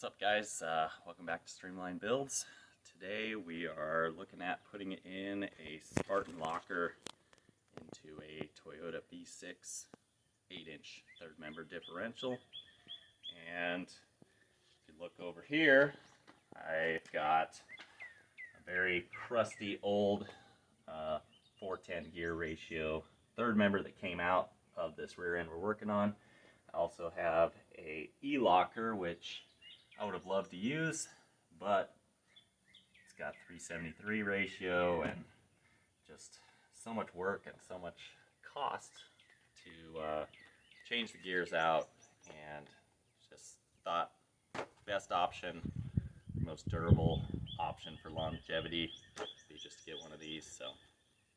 What's up, guys? Welcome back to Streamline Builds. Today we are looking at putting in a Spartan Locker into a Toyota V6 8-inch third member differential. And if you look over here, I've got a very crusty old 410 gear ratio third member that came out of this rear end we're working on. I also have a E-Locker, which I would have loved to use, but it's got 373 ratio and just so much work and so much cost to change the gears out, and just thought best option, most durable option for longevity would be just to get one of these. So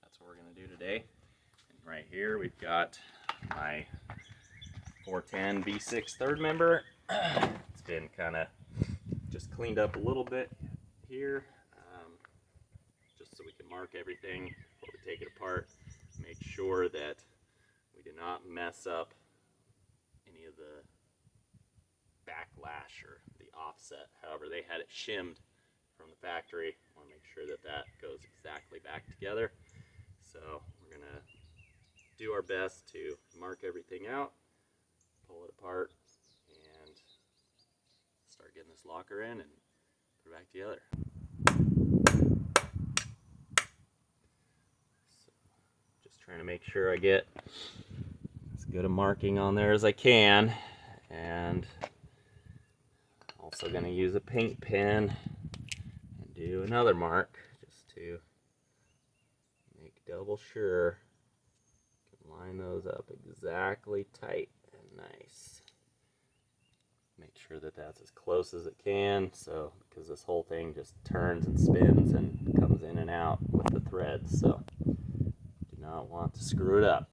that's what we're going to do today. And right here we've got my 410 V6 third member. It's been kind of just cleaned up a little bit here, just so we can mark everything before we take it apart. Make sure that we do not mess up any of the backlash or the offset. However, they had it shimmed from the factory. I want to make sure that that goes exactly back together. So we're going to do our best to mark everything out, pull it apart, and start getting this locker in and put it back together. So, just trying to make sure I get as good a marking on there as I can, and also going to use a paint pen and do another mark just to make double sure. Line those up exactly tight and nice. Make sure that that's as close as it can, so because this whole thing just turns and spins and comes in and out with the threads, so do not want to screw it up.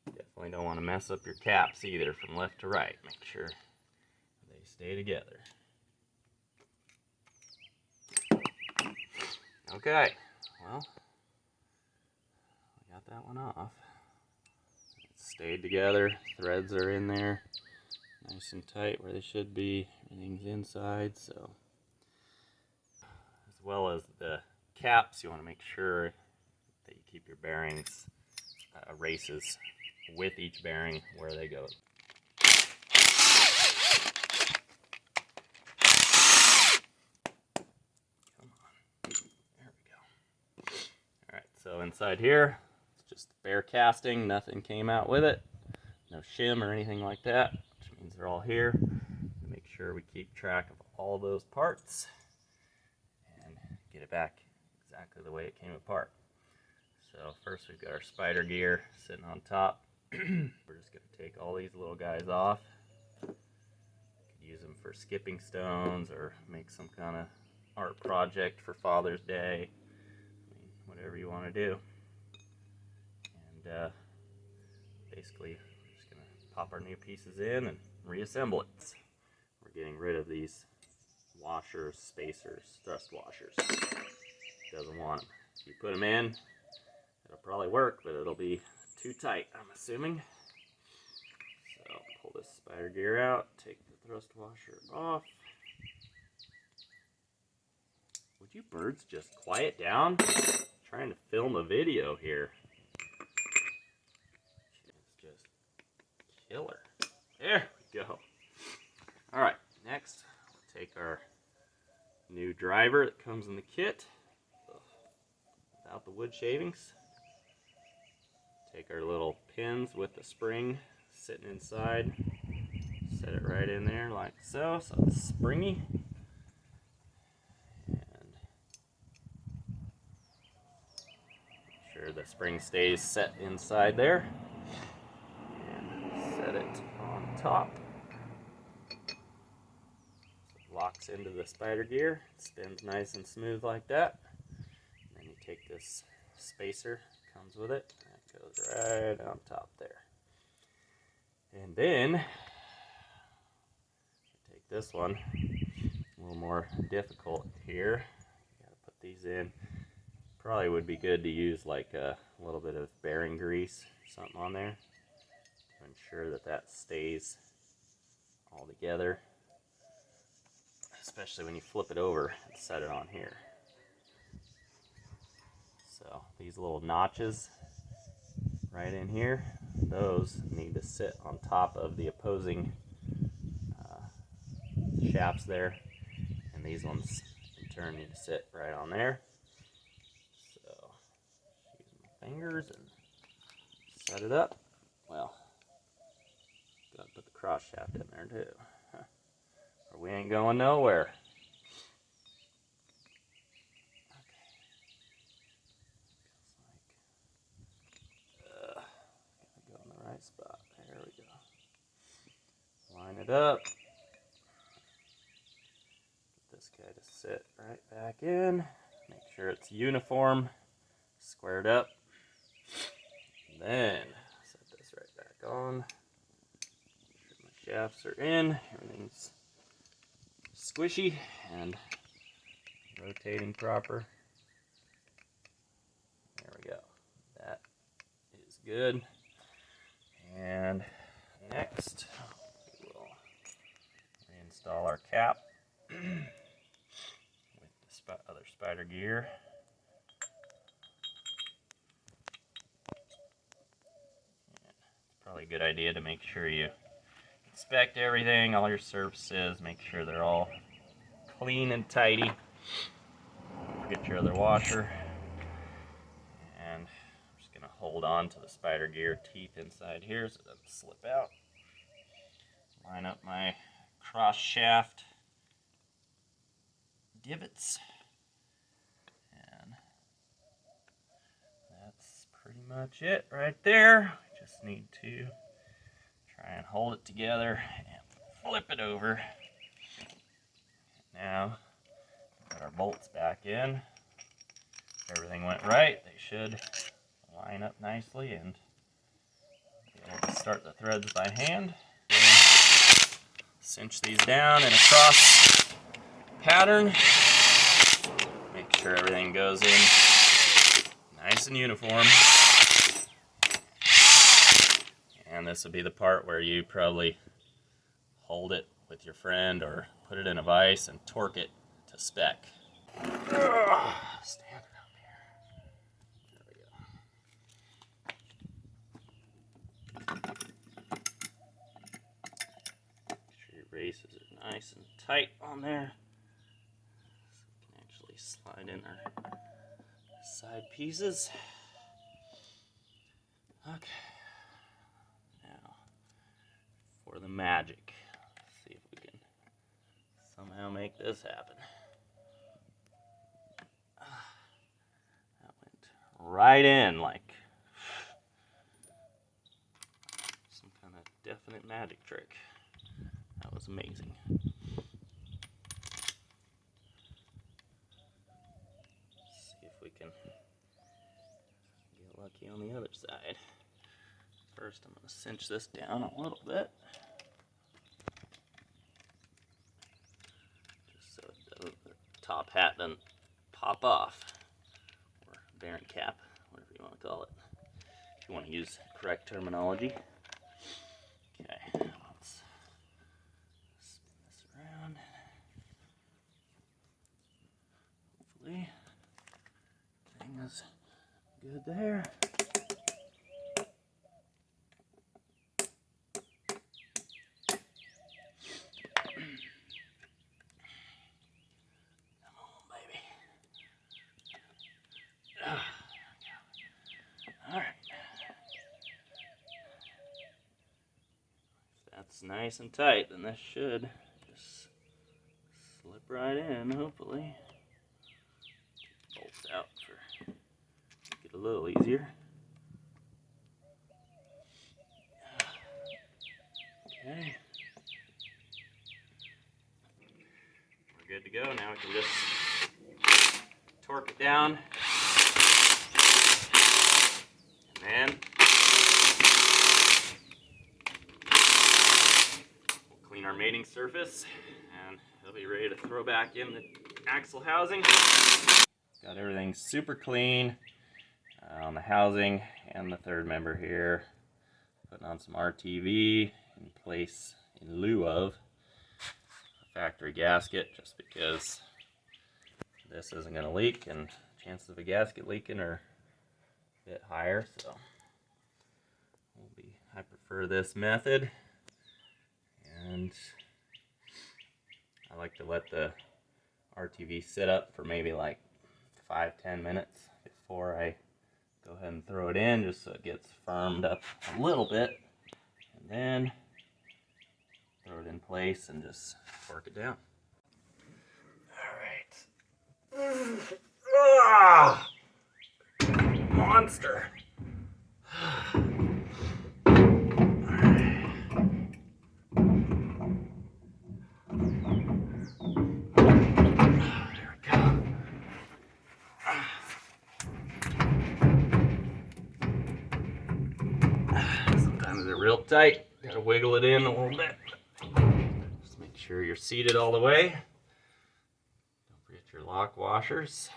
Definitely don't want to mess up your caps either from left to right. Make sure they stay together. Okay, well, I got that one off. It stayed together, threads are in there, nice and tight where they should be. Everything's inside, so. As well as the caps, you want to make sure that you keep your bearings, races with each bearing where they go. So inside here, it's just bare casting, nothing came out with it, no shim or anything like that, which means they're all here. Make sure we keep track of all those parts and get it back exactly the way it came apart. So first we've got our spider gear sitting on top. We're just going to take all these little guys off. You could use them for skipping stones or make some kind of art project for Father's Day. Whatever you want to do. And basically we're just going to pop our new pieces in and reassemble it. We're getting rid of these washers, spacers, thrust washers. Doesn't want them. If you put them in, it'll probably work, but it'll be too tight, I'm assuming. So pull this spider gear out, take the thrust washer off. Would you birds just quiet down? Trying to film a video here. It's just killer. There we go. Alright, next we'll take our new driver that comes in the kit without the wood shavings. Take our little pins with the spring sitting inside. Set it right in there like so, so it's springy. The spring stays set inside there, and set it on top. So it locks into the spider gear, it spins nice and smooth like that. And then you take this spacer, comes with it, and it goes right on top there. And then take this one, a little more difficult here. You gotta put these in. Probably would be good to use like a little bit of bearing grease or something on there to ensure that that stays all together, especially when you flip it over and set it on here. So these little notches right in here, those need to sit on top of the opposing shafts there, and these ones in turn need to sit right on there. So use my fingers and set it up. Well, gotta put the cross shaft in there too, or we ain't going nowhere. Gotta go in the right spot. There we go. Line it up. Get this guy to sit right back in. Make sure it's uniform, squared up. And then set this right back on. Make sure my shafts are in. Everything's squishy and rotating proper. There we go. That is good. And next, we will reinstall our cap with the other spider gear. And it's probably a good idea to make sure you inspect everything, all your surfaces, make sure they're all clean and tidy. Don't forget your other washer. And I'm just going to hold on to the spider gear teeth inside here so it doesn't slip out. Line up my cross shaft divots, and that's pretty much it right there. We just need to try and hold it together and flip it over. Now put our bolts back in. If everything went right, they should line up nicely and be able to start the threads by hand. Cinch these down in a cross pattern. Make sure everything goes in nice and uniform. And this will be the part where you probably hold it with your friend or put it in a vise and torque it to spec. Stand it up here. There we go. Make sure your braces are nice and tight on there. So we can actually slide in our side pieces. Okay. Now, for the magic. Let's see if we can somehow make this happen. That went right in like some kind of definite magic trick. That was amazing. Let's see if we can get lucky on the other side. First, I'm going to cinch this down a little bit, just so the top hat doesn't pop off, or bearing cap, whatever you want to call it, if you want to use correct terminology. Okay, let's spin this around. Hopefully, everything is good there. Alright. If that's nice and tight, then this should just slip right in, hopefully. Bolts out for make it a little easier. Okay. We're good to go. Now we can just torque it down. And then we'll clean our mating surface and it'll be ready to throw back in the axle housing. got everything super clean on the housing and the third member here. Putting on some RTV in place in lieu of a factory gasket, just because this isn't going to leak and chances of a gasket leaking are a bit higher. So I prefer this method, and I like to let the RTV sit up for maybe like 5-10 minutes before I go ahead and throw it in, just so it gets firmed up a little bit, and then throw it in place and just work it down. Alright. Ah! Monster! Sometimes they're real tight. Gotta wiggle it in a little bit. Just make sure you're seated all the way. Don't forget your lock washers.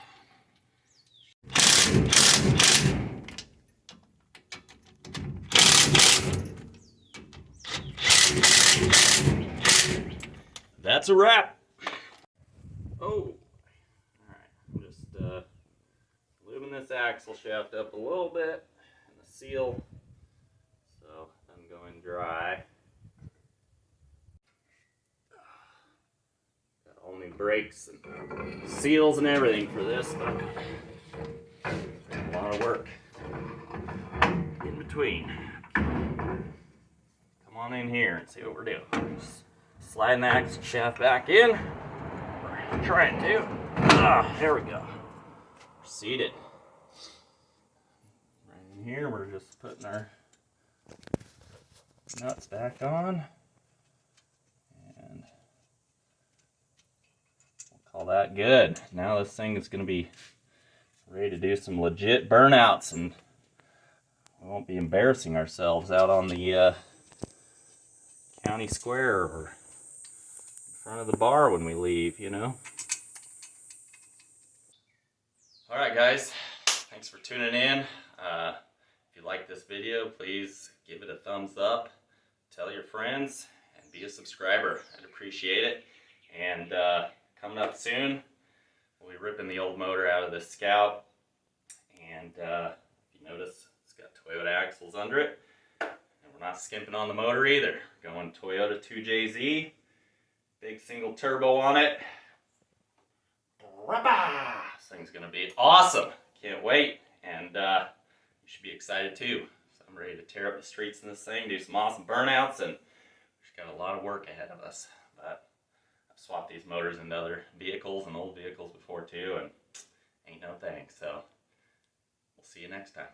That's a wrap. Oh, alright. Just lubing this axle shaft up a little bit and the seal so it doesn't go in dry. Got all new brakes and seals and everything for this, but a lot of work in between. Come on in here and see what we're doing. Just sliding the axle shaft back in. We're trying to. There we go. We're seated. Right in here, we're just putting our nuts back on. And we'll call that good. Now this thing is going to be ready to do some legit burnouts, and we won't be embarrassing ourselves out on the county square or in front of the bar when we leave, you know. Alright guys, thanks for tuning in. If you like this video, please give it a thumbs up, tell your friends, and be a subscriber. I'd appreciate it. And coming up soon, we'll be ripping the old motor out of this Scout. And if you notice, it's got Toyota axles under it. And we're not skimping on the motor either. We're going Toyota 2JZ. Big single turbo on it. This thing's going to be awesome. Can't wait. And you should be excited too. So I'm ready to tear up the streets in this thing, do some awesome burnouts, and we've got a lot of work ahead of us. But I've swapped these motors into other vehicles and old vehicles before too, and ain't no thing. So we'll see you next time.